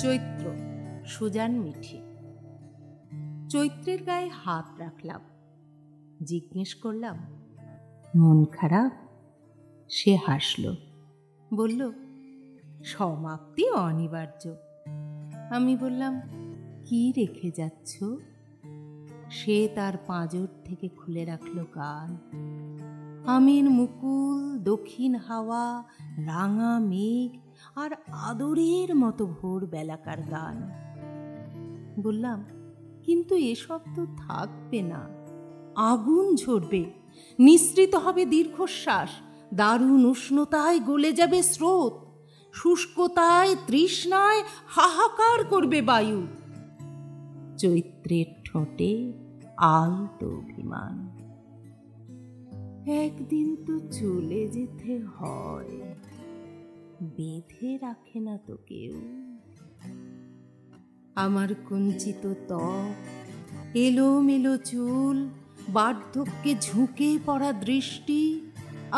চৈত্র, Suzanne Mithi. চৈত্রের গায়ে হাত রাখলাম, জিজ্ঞেস করলাম, মন খারাপ? সে হাসল, বলল, সমাপ্তি অনিবার্য। আমি বললাম, কি রেখে যাচ্ছ? সে তার পাঁজর থেকে খুলে রাখল গান। আমের মুকুল, দক্ষিণ হাওয়া, রাঙা মেঘ আর আদরের মতো ভোর বেলাকার গান। বললাম, কিন্তু এসব তো থাকবে না, আগুন ঝরবে, নিঃসৃত হবে দীর্ঘশ্বাস, দারুণ উষ্ণতায় গলে যাবে স্রোত, শুষ্কতায় তৃষ্ণায় হাহাকার করবে বায়ু। চৈত্রের ঠোঁটে আলতো অভিমান। একদিন তো চলে যেতে হয়, বেঁধে রাখে না তো কেউ। আমার কুঞ্চিত ত্বক, এলোমেলো চুল, বার্ধক্যে ঝুঁকে পড়া দৃষ্টি,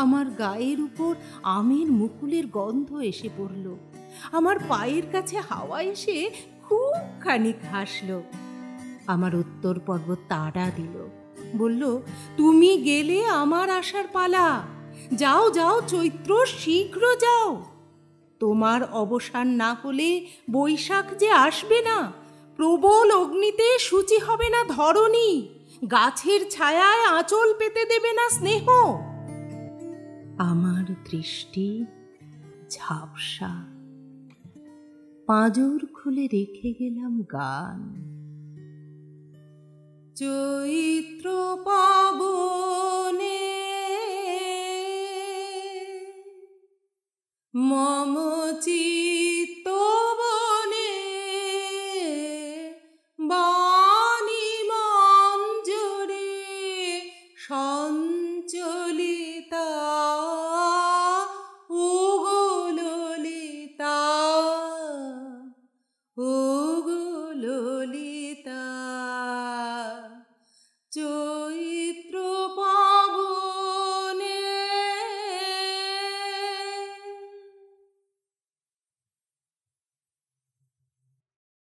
আমার গায়ের উপর আমের মুকুলের গন্ধ এসে পড়ল। আমার পায়ের কাছে হাওয়া এসে খুব খানিক হাসল। আমার উত্তর পর্বত তাড়া দিল, বলল, তুমি গেলে আমার আসার পালা। যাও যাও চৈত্র, শীঘ্র যাও। তোমার অবসান না হলে বৈশাখ যে আসবে না, প্রবল অগ্নিতে সূচি হবে না ধরণী, গাছের ছায়ায় আঁচল পেতে দেবে না স্নেহ। আমার দৃষ্টি ঝাপসা, পাঁজর খুলে রেখে গেলাম গান। চৈত্র পাবনে মম চিত্ত বনে, বাণী মঞ্জরে সঞ্চলিতা, ওগো ললিতা, ওগো ললিতা।